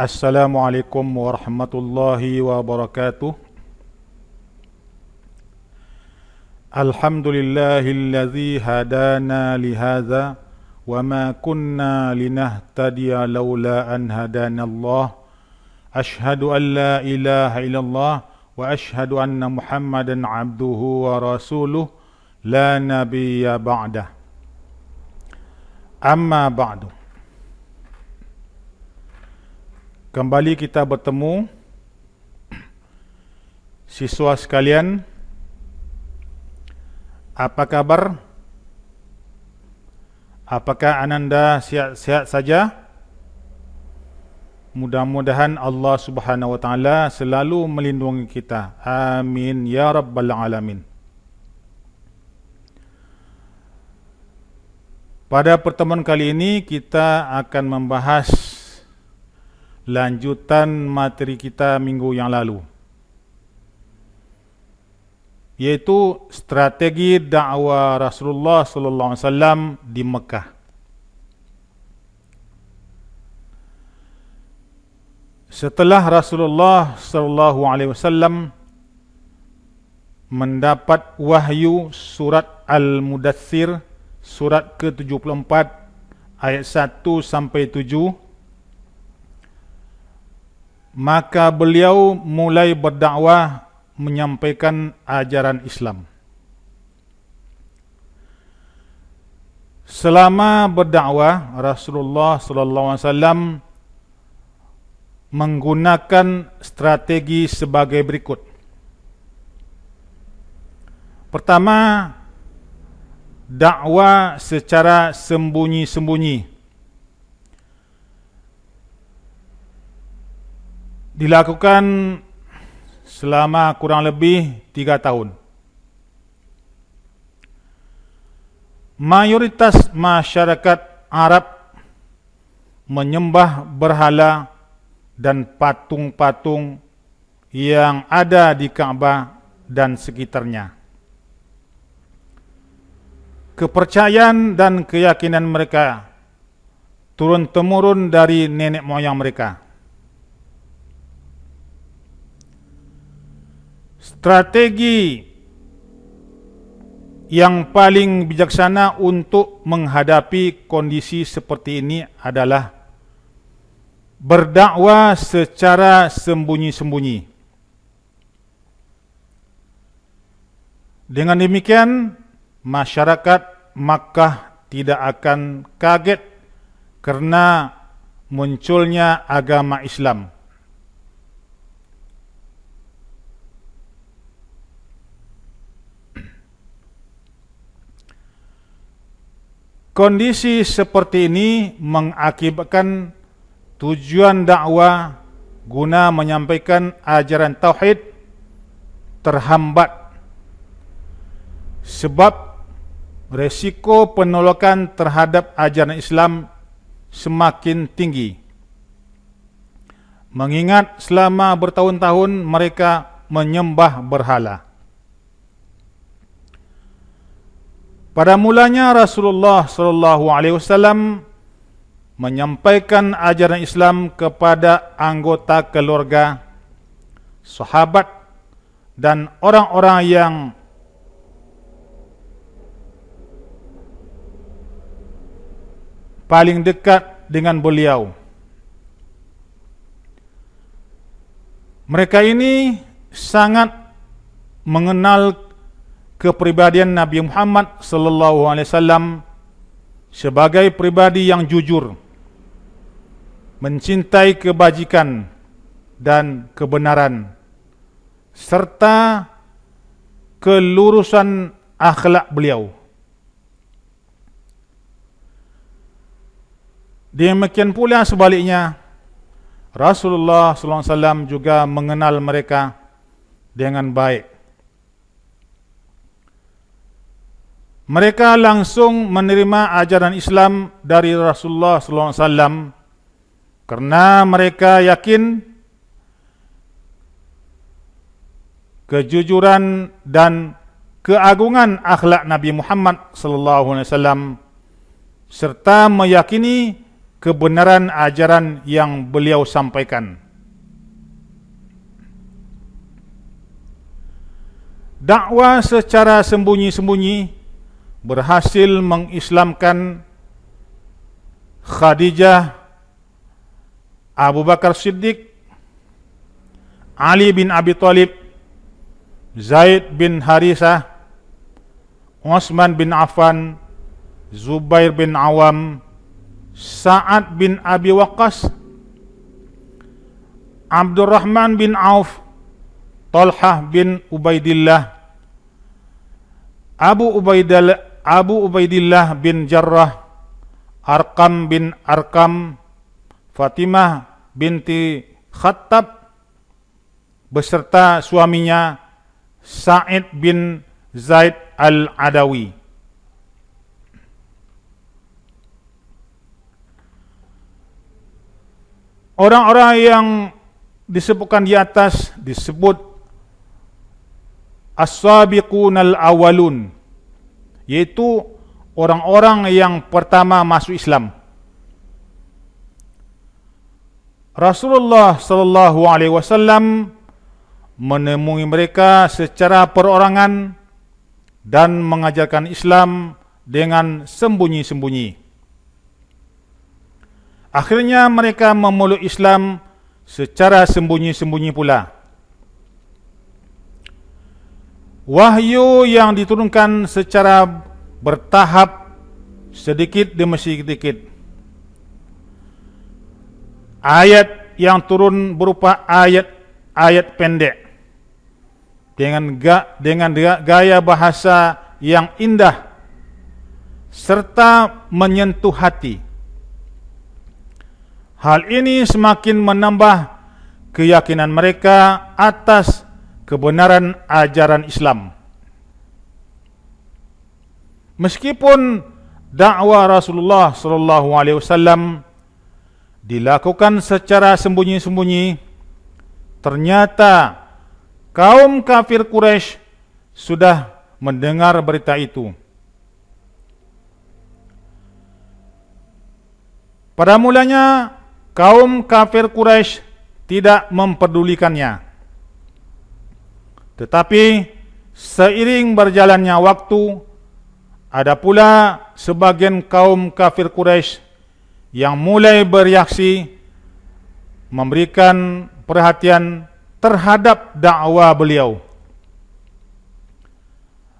Assalamualaikum warahmatullahi wabarakatuh. Alhamdulillahilladzi hadana lihadza wa ma kunna linahtadiya laula an hadanallah. Ashhadu an la ilaha illallah wa ashhadu anna Muhammadan abduhu wa rasuluh la nabiyya ba'dah. Amma ba'du. Kembali kita bertemu, siswa sekalian. Apa kabar? Apakah Ananda sihat-sihat saja? Mudah-mudahan Allah Subhanahu wa taala selalu melindungi kita. Amin ya rabbal alamin. Pada pertemuan kali ini kita akan membahas lanjutan materi kita minggu yang lalu, yaitu strategi dakwah Rasulullah sallallahu alaihi wasallam di Mekah. Setelah Rasulullah sallallahu alaihi wasallam mendapat wahyu surat Al-Mudaththir, surat ke-74 ayat 1 sampai 7, maka beliau mulai berdakwah menyampaikan ajaran Islam. Selama berdakwah, Rasulullah sallallahu alaihi wasallam menggunakan strategi sebagai berikut. Pertama, dakwah secara sembunyi-sembunyi. Dilakukan selama kurang lebih 3 tahun. Mayoritas masyarakat Arab menyembah berhala dan patung-patung yang ada di Ka'bah dan sekitarnya. Kepercayaan dan keyakinan mereka turun-temurun dari nenek moyang mereka. Strategi yang paling bijaksana untuk menghadapi kondisi seperti ini adalah berdakwah secara sembunyi-sembunyi. Dengan demikian, masyarakat Makkah tidak akan kaget karena munculnya agama Islam. Kondisi seperti ini mengakibatkan tujuan dakwah guna menyampaikan ajaran tauhid terhambat, sebab resiko penolakan terhadap ajaran Islam semakin tinggi. Mengingat selama bertahun-tahun mereka menyembah berhala. Pada mulanya Rasulullah sallallahu alaihi wasallam menyampaikan ajaran Islam kepada anggota keluarga, sahabat dan orang-orang yang paling dekat dengan beliau. Mereka ini sangat mengenal kepribadian Nabi Muhammad sallallahu alaihi wasallam sebagai pribadi yang jujur, mencintai kebajikan dan kebenaran, serta kelurusan akhlak beliau. Demikian pula sebaliknya, Rasulullah sallallahu alaihi wasallam juga mengenal mereka dengan baik. Mereka langsung menerima ajaran Islam dari Rasulullah sallallahu alaihi wasallam karena mereka yakin kejujuran dan keagungan akhlak Nabi Muhammad sallallahu alaihi wasallam serta meyakini kebenaran ajaran yang beliau sampaikan. Dakwah secara sembunyi-sembunyi berhasil mengislamkan Khadijah, Abu Bakar Siddiq, Ali bin Abi Thalib, Zaid bin Harisah, Utsman bin Affan, Zubair bin Awam, Sa'ad bin Abi Waqqas, Abdurrahman bin Auf, Talhah bin Ubaidillah, Abu Ubaidillah bin Jarrah, Arqam bin Arqam, Fatimah binti Khattab beserta suaminya Sa'id bin Zaid al-Adawi. Orang-orang yang disebutkan di atas disebut as-sabiqunal awalun, yaitu orang-orang yang pertama masuk Islam. Rasulullah sallallahu alaihi wasallam menemui mereka secara perorangan dan mengajarkan Islam dengan sembunyi-sembunyi. Akhirnya mereka memeluk Islam secara sembunyi-sembunyi pula. Wahyu yang diturunkan secara bertahap, sedikit demi sedikit. Ayat yang turun berupa ayat pendek dengan gaya bahasa yang indah serta menyentuh hati. Hal ini semakin menambah keyakinan mereka atas kebenaran ajaran Islam. Meskipun dakwah Rasulullah sallallahu alaihi wasallam dilakukan secara sembunyi-sembunyi, ternyata kaum kafir Quraisy sudah mendengar berita itu. Pada mulanya kaum kafir Quraisy tidak mempedulikannya. Tetapi seiring berjalannya waktu, ada pula sebagian kaum kafir Quraisy yang mulai bereaksi, memberikan perhatian terhadap dakwah beliau.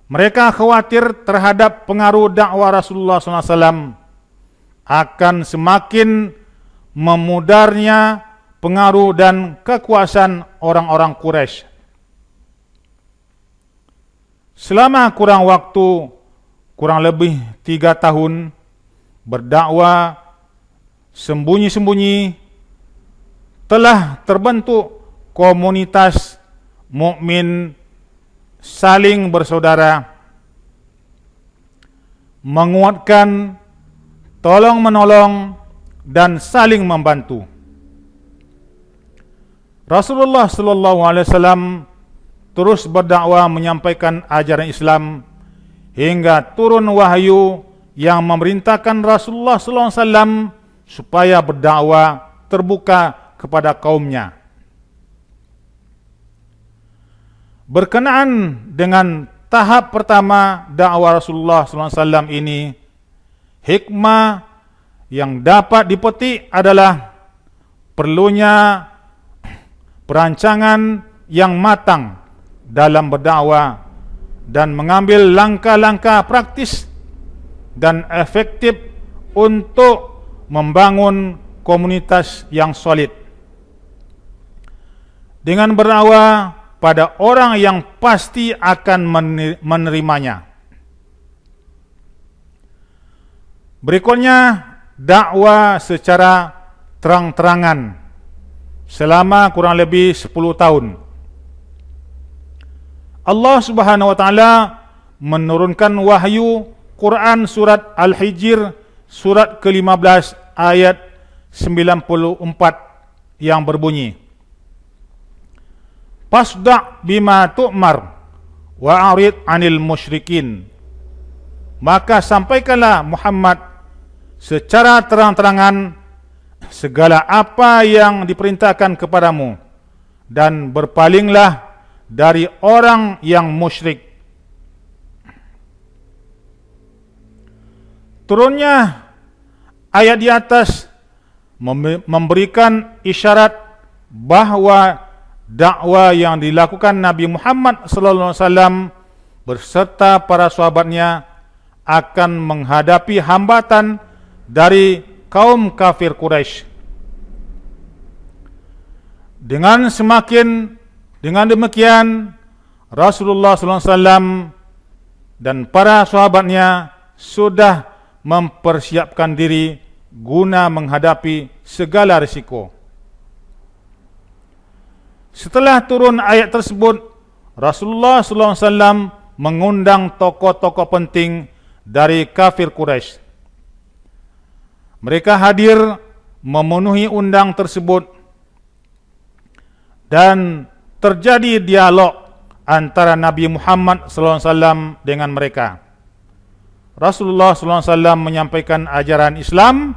Mereka khawatir terhadap pengaruh dakwah Rasulullah SAW akan semakin memudarnya pengaruh dan kekuasaan orang-orang Quraisy. Selama kurang lebih 3 tahun berdakwah sembunyi-sembunyi, telah terbentuk komunitas mukmin saling bersaudara, menguatkan, tolong-menolong, dan saling membantu. Rasulullah sallallahu alaihi wasallam terus berdakwah menyampaikan ajaran Islam hingga turun wahyu yang memerintahkan Rasulullah sallallahu alaihi wasallam supaya berdakwah terbuka kepada kaumnya. Berkenaan dengan tahap pertama dakwah Rasulullah sallallahu alaihi wasallam ini, hikmah yang dapat dipetik adalah perlunya perancangan yang matang dalam berdakwah dan mengambil langkah-langkah praktis dan efektif untuk membangun komunitas yang solid. Dengan berdakwah pada orang yang pasti akan menerimanya. Berikutnya, dakwah secara terang-terangan selama kurang lebih 10 tahun. Allah Subhanahu wa taala menurunkan wahyu Quran surat Al-Hijr surat ke-15 ayat 94 yang berbunyi, Fasda' bima tu'mar wa arid 'anil musyrikin. Maka sampaikanlah Muhammad secara terang-terangan segala apa yang diperintahkan kepadamu, dan berpalinglah dari orang yang musyrik. Turunnya ayat di atas memberikan isyarat bahwa dakwah yang dilakukan Nabi Muhammad SAW berserta para sahabatnya akan menghadapi hambatan dari kaum kafir Quraisy. Dengan demikian Rasulullah SAW dan para sahabatnya sudah mempersiapkan diri guna menghadapi segala risiko. Setelah turun ayat tersebut, Rasulullah SAW mengundang tokoh-tokoh penting dari kafir Quraisy. Mereka hadir memenuhi undang tersebut dan terjadi dialog antara Nabi Muhammad SAW dengan mereka. Rasulullah SAW menyampaikan ajaran Islam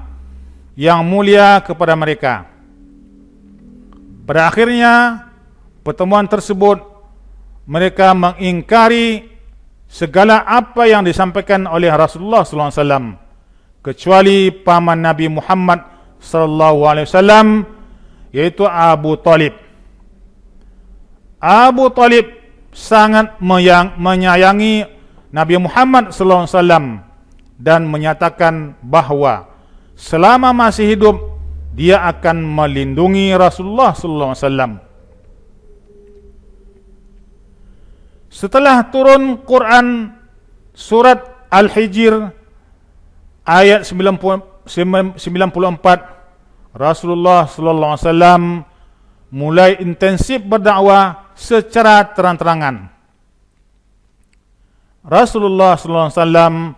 yang mulia kepada mereka. Pada akhirnya pertemuan tersebut, mereka mengingkari segala apa yang disampaikan oleh Rasulullah SAW, kecuali paman Nabi Muhammad SAW, yaitu Abu Talib. Abu Talib sangat menyayangi Nabi Muhammad SAW dan menyatakan bahwa selama masih hidup dia akan melindungi Rasulullah SAW. Setelah turun Quran surat Al-Hijr ayat 94, Rasulullah SAW mulai intensif berdakwah secara terang-terangan. Rasulullah SAW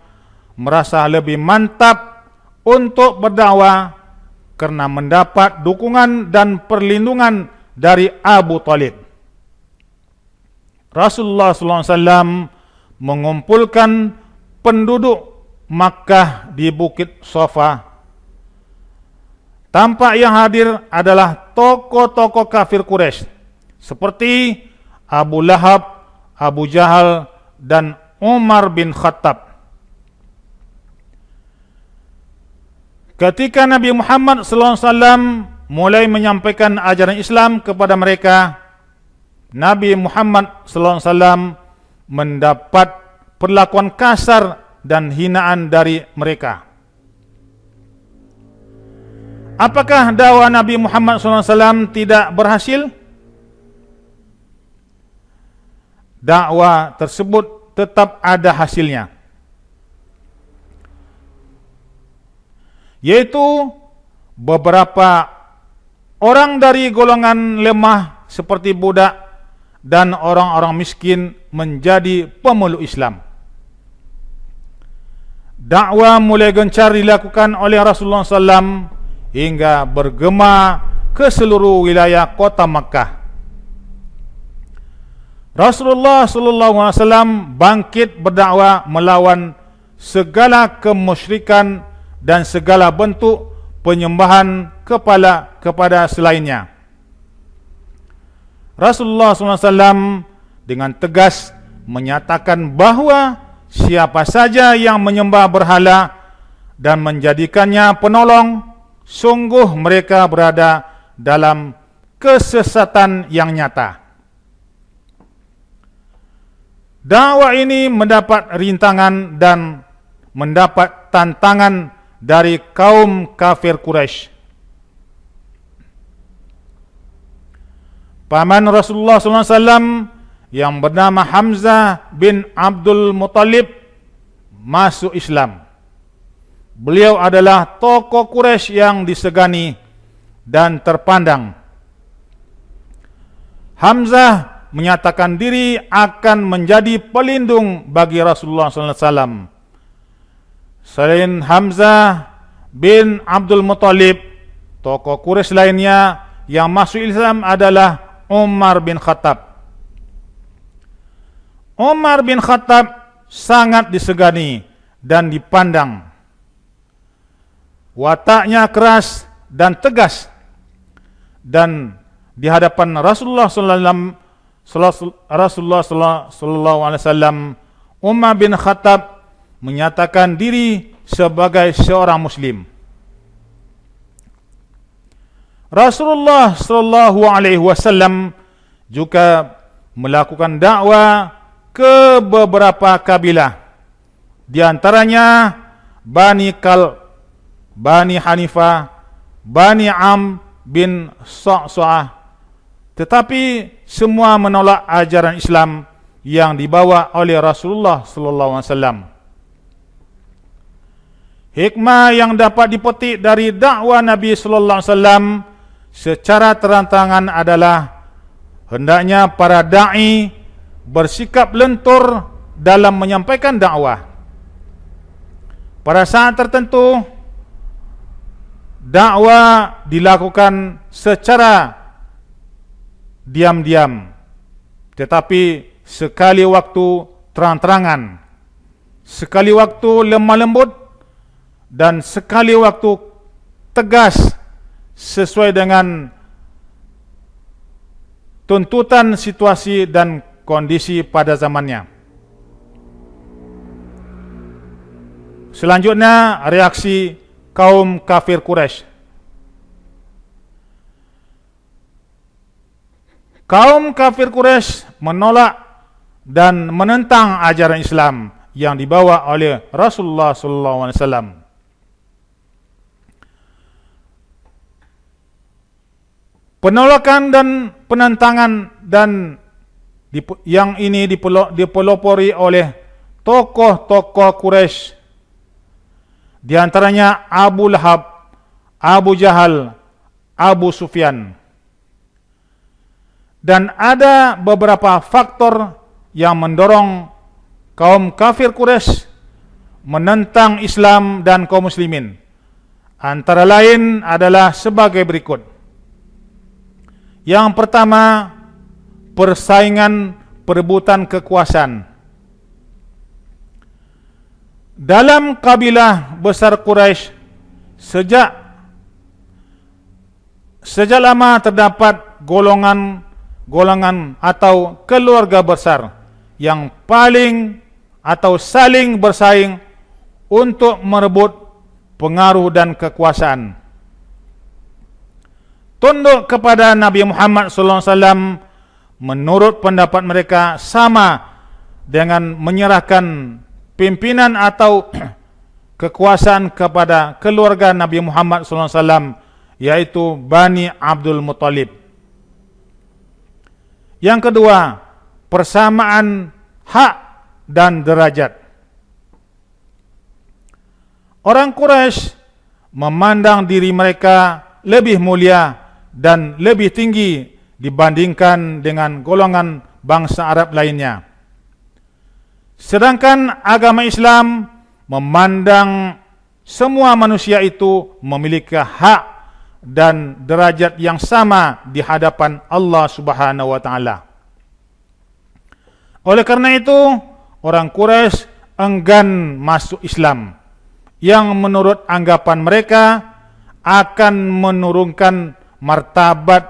merasa lebih mantap untuk berdakwah karena mendapat dukungan dan perlindungan dari Abu Talib. Rasulullah SAW mengumpulkan penduduk Makkah di Bukit Safa. Tampak yang hadir adalah tokoh-tokoh kafir Quraisy seperti Abu Lahab, Abu Jahal, dan Umar bin Khattab. Ketika Nabi Muhammad SAW mulai menyampaikan ajaran Islam kepada mereka, Nabi Muhammad SAW mendapat perlakuan kasar dan hinaan dari mereka. Apakah dakwah Nabi Muhammad SAW tidak berhasil? Dakwah tersebut tetap ada hasilnya, yaitu beberapa orang dari golongan lemah seperti budak dan orang-orang miskin menjadi pemeluk Islam. Dakwah mulai gencar dilakukan oleh Rasulullah SAW hingga bergema ke seluruh wilayah kota Makkah. Rasulullah SAW bangkit berdakwah melawan segala kemusyrikan dan segala bentuk penyembahan kepada selainnya. Rasulullah SAW dengan tegas menyatakan bahwa siapa saja yang menyembah berhala dan menjadikannya penolong, sungguh mereka berada dalam kesesatan yang nyata. Dakwah ini mendapat rintangan dan mendapat tantangan dari kaum kafir Quraisy. Paman Rasulullah SAW yang bernama Hamzah bin Abdul Muttalib masuk Islam. Beliau adalah tokoh Quraisy yang disegani dan terpandang. Hamzah menyatakan diri akan menjadi pelindung bagi Rasulullah SAW. Selain Hamzah bin Abdul Muttalib, tokoh Quraisy lainnya yang masuk Islam adalah Umar bin Khattab. Umar bin Khattab sangat disegani dan dipandang. Wataknya keras dan tegas, dan di hadapan Rasulullah sallallahu alaihi wasallam, Umar bin Khattab menyatakan diri sebagai seorang muslim. Rasulullah sallallahu alaihi wasallam juga melakukan dakwah ke beberapa kabilah, di antaranya Bani Kalb, Bani Hanifah, Bani Am bin Sa'sa'ah, tetapi semua menolak ajaran Islam yang dibawa oleh Rasulullah sallallahu alaihi wasallam. Hikmah yang dapat dipetik dari dakwah Nabi sallallahu alaihi wasallam secara terang-terangan adalah hendaknya para dai bersikap lentur dalam menyampaikan dakwah. Pada saat tertentu, dakwah dilakukan secara diam-diam, tetapi sekali waktu terang-terangan, sekali waktu lemah lembut, dan sekali waktu tegas sesuai dengan tuntutan situasi dan kondisi pada zamannya. Selanjutnya, reaksi kaum kafir Quraisy. Kaum kafir Quraisy menolak dan menentang ajaran Islam yang dibawa oleh Rasulullah SAW. Penolakan dan penentangan yang ini dipelopori oleh tokoh-tokoh Quraisy, di antaranya Abu Lahab, Abu Jahal, Abu Sufyan. Dan ada beberapa faktor yang mendorong kaum kafir Quraisy menentang Islam dan kaum muslimin. Antara lain adalah sebagai berikut. Yang pertama, persaingan perebutan kekuasaan. Dalam kabilah besar Quraisy, sejak lama terdapat golongan atau keluarga besar yang paling atau saling bersaing untuk merebut pengaruh dan kekuasaan. Tunduk kepada Nabi Muhammad SAW menurut pendapat mereka sama dengan menyerahkan pimpinan atau kekuasaan kepada keluarga Nabi Muhammad SAW, yaitu Bani Abdul Muttalib. Yang kedua, persamaan hak dan derajat. Orang Quraisy memandang diri mereka lebih mulia dan lebih tinggi dibandingkan dengan golongan bangsa Arab lainnya. Sedangkan agama Islam memandang semua manusia itu memiliki hak dan derajat yang sama di hadapan Allah Subhanahu wa taala. Oleh karena itu, orang Quraisy enggan masuk Islam, yang menurut anggapan mereka akan menurunkan martabat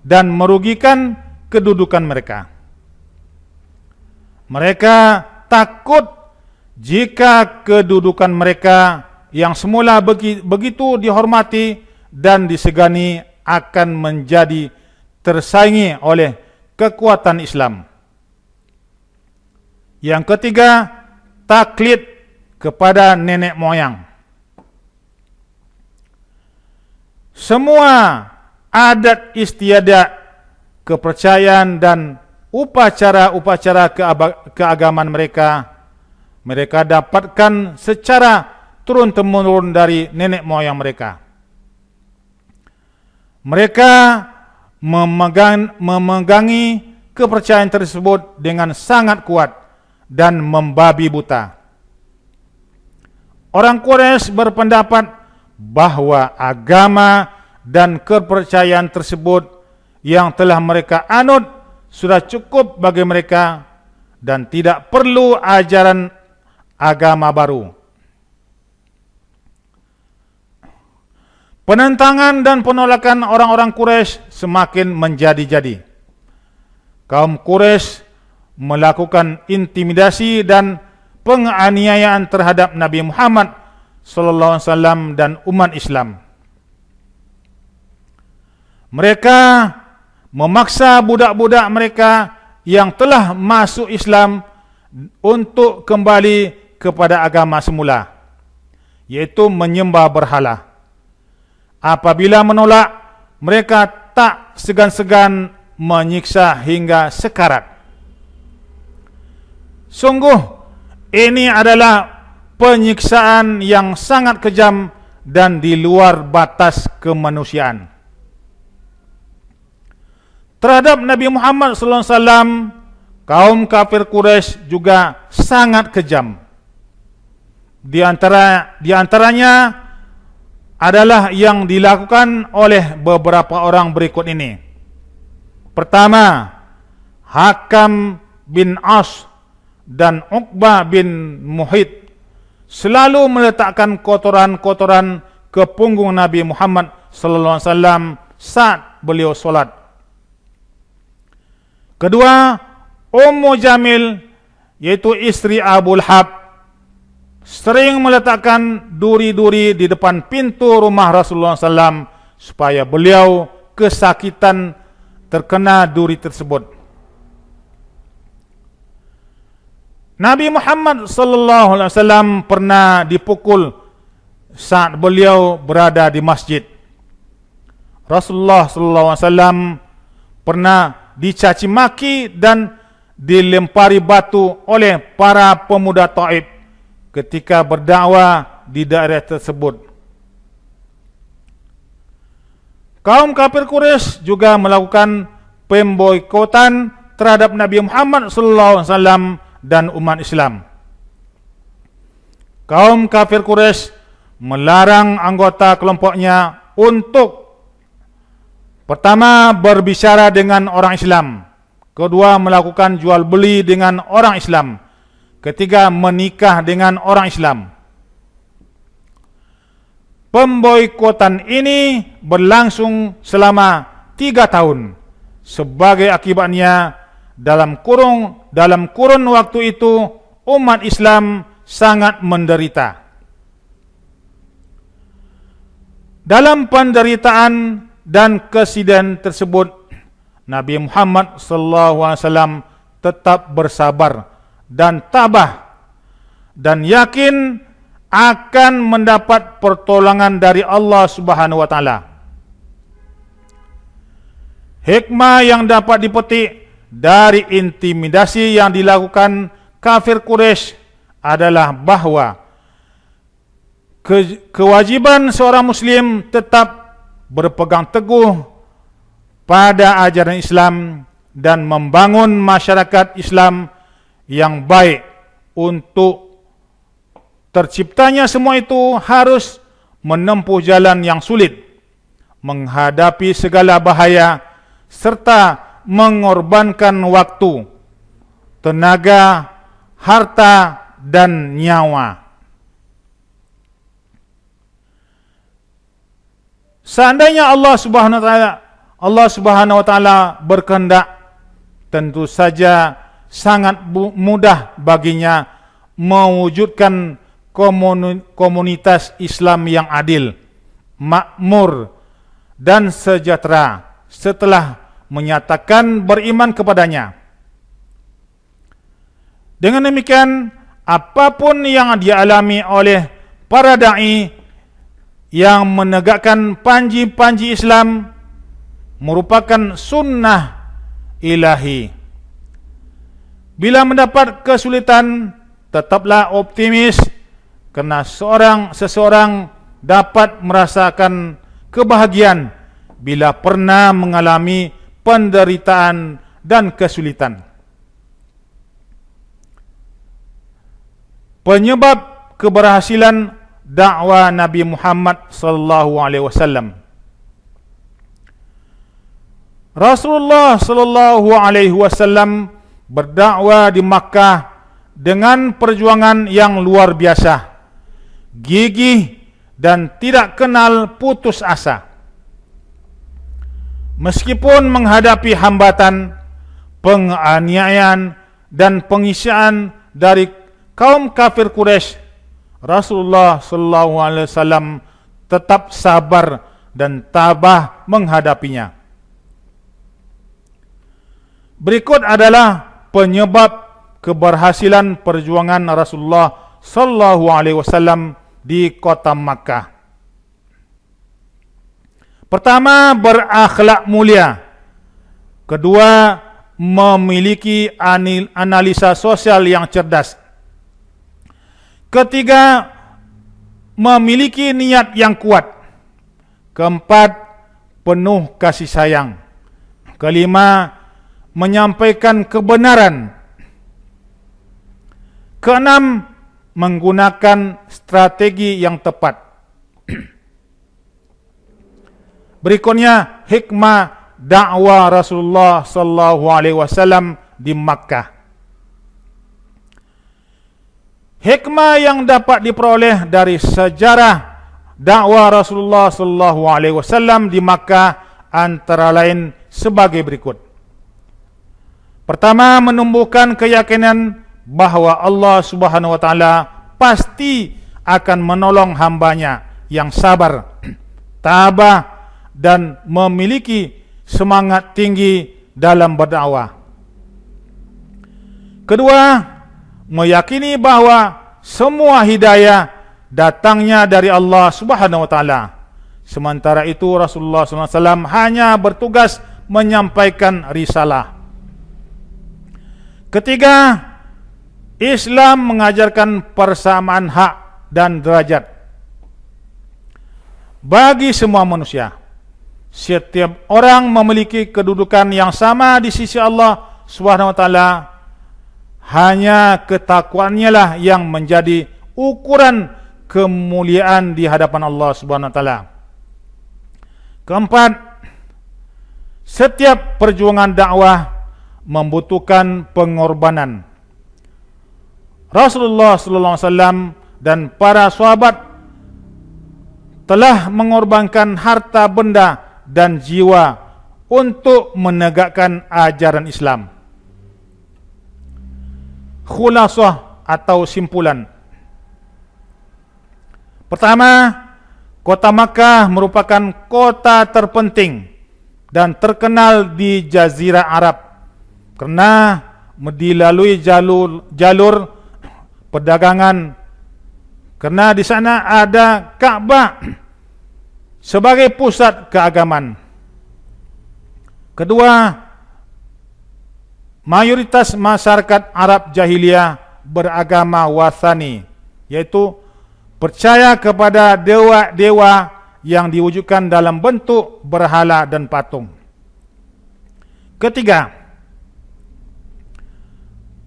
dan merugikan kedudukan mereka. Mereka takut jika kedudukan mereka yang semula begitu dihormati dan disegani akan menjadi tersaingi oleh kekuatan Islam. Yang ketiga, taklid kepada nenek moyang. Semua adat istiadat, kepercayaan dan upacara-upacara keagamaan mereka dapatkan secara turun-temurun dari nenek moyang mereka. Mereka memegangi kepercayaan tersebut dengan sangat kuat dan membabi buta. Orang Quraisy berpendapat bahwa agama dan kepercayaan tersebut yang telah mereka anut sudah cukup bagi mereka dan tidak perlu ajaran agama baru. Penentangan dan penolakan orang-orang Quraisy semakin menjadi-jadi. Kaum Quraisy melakukan intimidasi dan penganiayaan terhadap Nabi Muhammad sallallahu alaihi wasallam dan umat Islam. Mereka memaksa budak-budak mereka yang telah masuk Islam untuk kembali kepada agama semula, yaitu menyembah berhala. Apabila menolak, mereka tak segan-segan menyiksa hingga sekarat. Sungguh, ini adalah penyiksaan yang sangat kejam dan di luar batas kemanusiaan. Terhadap Nabi Muhammad SAW, kaum kafir Quraisy juga sangat kejam. Di antaranya adalah yang dilakukan oleh beberapa orang berikut ini. Pertama, Hakam bin As dan Uqbah bin Muhit selalu meletakkan kotoran-kotoran ke punggung Nabi Muhammad sallallahu alaihi wasallam saat beliau solat. Kedua, Ummu Jamil, yaitu istri Abu Lahab, sering meletakkan duri-duri di depan pintu rumah Rasulullah SAW supaya beliau kesakitan terkena duri tersebut. Nabi Muhammad SAW pernah dipukul saat beliau berada di masjid. Rasulullah SAW pernah dicaci maki dan dilempari batu oleh para pemuda Taif ketika berdakwah di daerah tersebut. Kaum kafir Quraisy juga melakukan pemboikotan terhadap Nabi Muhammad SAW dan umat Islam. Kaum kafir Quraisy melarang anggota kelompoknya untuk pertama berbicara dengan orang Islam, kedua melakukan jual beli dengan orang Islam, ketiga menikah dengan orang Islam. Pemboikotan ini berlangsung selama 3 tahun. Sebagai akibatnya, dalam kurun waktu itu umat Islam sangat menderita. Dalam penderitaan dan kesedihan tersebut, Nabi Muhammad SAW tetap bersabar dan tabah dan yakin akan mendapat pertolongan dari Allah Subhanahu wa taala. Hikmah yang dapat dipetik dari intimidasi yang dilakukan kafir Quraisy adalah bahwa kewajiban seorang muslim tetap berpegang teguh pada ajaran Islam dan membangun masyarakat Islam yang baik. Untuk terciptanya semua itu harus menempuh jalan yang sulit, menghadapi segala bahaya, serta mengorbankan waktu, tenaga, harta, dan nyawa. Seandainya Allah Subhanahu wa taala berkehendak, tentu saja sangat mudah baginya mewujudkan komunitas Islam yang adil, makmur, dan sejahtera setelah menyatakan beriman kepadanya. Dengan demikian, apapun yang dialami oleh para da'i yang menegakkan panji-panji Islam merupakan sunnah ilahi. Bila mendapat kesulitan, tetaplah optimis, karena seseorang dapat merasakan kebahagiaan bila pernah mengalami penderitaan dan kesulitan. Penyebab keberhasilan dakwah Nabi Muhammad SAW. Rasulullah SAW berdakwah di Makkah dengan perjuangan yang luar biasa, gigih dan tidak kenal putus asa. Meskipun menghadapi hambatan, penganiayaan, dan pengisian dari kaum kafir Quraisy, Rasulullah SAW tetap sabar dan tabah menghadapinya. Berikut adalah penyebab keberhasilan perjuangan Rasulullah SAW di kota Makkah. Pertama, berakhlak mulia. Kedua, memiliki analisa sosial yang cerdas. Ketiga, memiliki niat yang kuat. Keempat, penuh kasih sayang. Kelima, menyampaikan kebenaran. Keenam, menggunakan strategi yang tepat. Berikutnya, hikmah dakwah Rasulullah SAW di Makkah. Hikmah yang dapat diperoleh dari sejarah dakwah Rasulullah SAW di Makkah antara lain sebagai berikut. Pertama, menumbuhkan keyakinan bahwa Allah Subhanahu wa taala pasti akan menolong hambanya yang sabar, tabah, dan memiliki semangat tinggi dalam berdakwah. Kedua, meyakini bahwa semua hidayah datangnya dari Allah Subhanahu wa taala. Sementara itu Rasulullah SAW hanya bertugas menyampaikan risalah. Ketiga, Islam mengajarkan persamaan hak dan derajat bagi semua manusia. Setiap orang memiliki kedudukan yang sama di sisi Allah Subhanahu wa taala. Hanya ketakwaannya lah yang menjadi ukuran kemuliaan di hadapan Allah Subhanahu wa taala. Keempat, setiap perjuangan dakwah membutuhkan pengorbanan. Rasulullah SAW dan para sahabat telah mengorbankan harta benda dan jiwa untuk menegakkan ajaran Islam. Khulasah atau simpulan. Pertama, kota Makkah merupakan kota terpenting dan terkenal di Jazirah Arab karena dilalui jalur perdagangan, karena di sana ada Ka'bah sebagai pusat keagamaan. Kedua, mayoritas masyarakat Arab jahiliyah beragama wathani, yaitu percaya kepada dewa-dewa yang diwujudkan dalam bentuk berhala dan patung. Ketiga,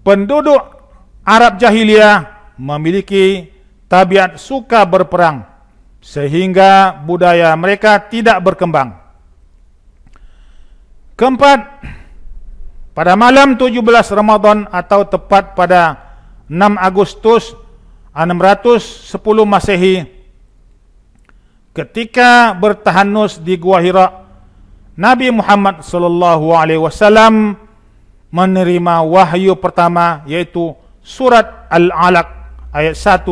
penduduk Arab jahiliyah memiliki tabiat suka berperang, sehingga budaya mereka tidak berkembang. Keempat, pada malam 17 Ramadan atau tepat pada 6 Agustus 610 Masehi, ketika bertahanus di Gua Hira, Nabi Muhammad SAW menerima wahyu pertama, yaitu surat Al-Alaq ayat 1-5.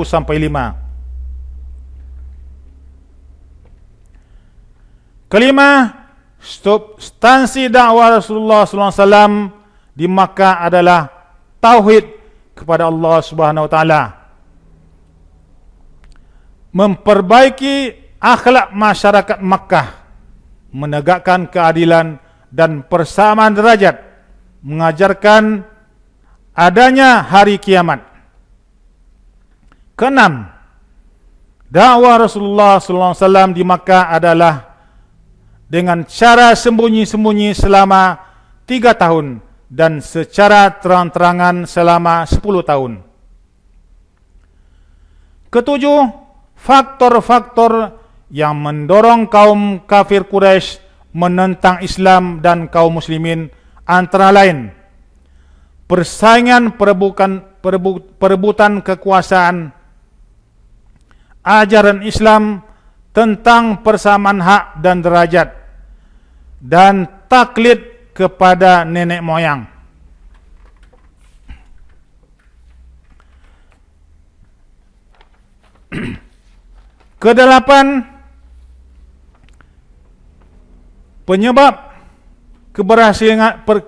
Kelima, substansi dakwah Rasulullah SAW di Makkah adalah tauhid kepada Allah Subhanahu wa taala, memperbaiki akhlak masyarakat Makkah, menegakkan keadilan dan persamaan derajat, mengajarkan adanya hari kiamat. Keenam, dakwah Rasulullah SAW di Makkah adalah dengan cara sembunyi-sembunyi selama 3 tahun dan secara terang-terangan selama 10 tahun. Ketujuh, faktor-faktor yang mendorong kaum kafir Quraisy menentang Islam dan kaum muslimin antara lain persaingan perebutan kekuasaan, ajaran Islam tentang persamaan hak dan derajat dan taklid kepada nenek moyang. Kedelapan, penyebab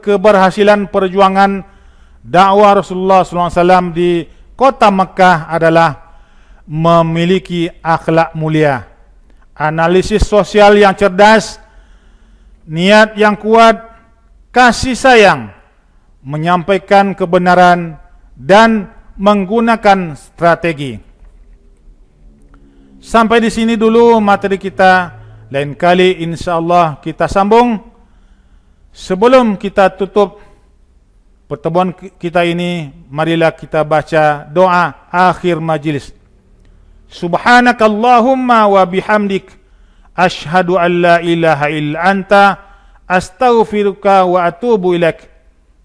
keberhasilan perjuangan dakwah Rasulullah SAW di kota Mekah adalah memiliki akhlak mulia, analisis sosial yang cerdas, niat yang kuat, kasih sayang, menyampaikan kebenaran, dan menggunakan strategi. Sampai di sini dulu materi kita. Lain kali insyaallah kita sambung. Sebelum kita tutup pertemuan kita ini, marilah kita baca doa akhir majlis. Subhanakallahumma wa bihamdik, ashhadu an la ilaha illa anta, astaghfiruka wa atubu ilaik.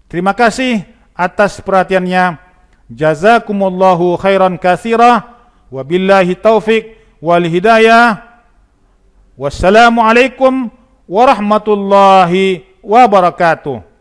Terima kasih atas perhatiannya. Jazakumullahu khairan katsira. Wabillahi taufik wal hidayah. Wassalamualaikum warahmatullahi wabarakatuh.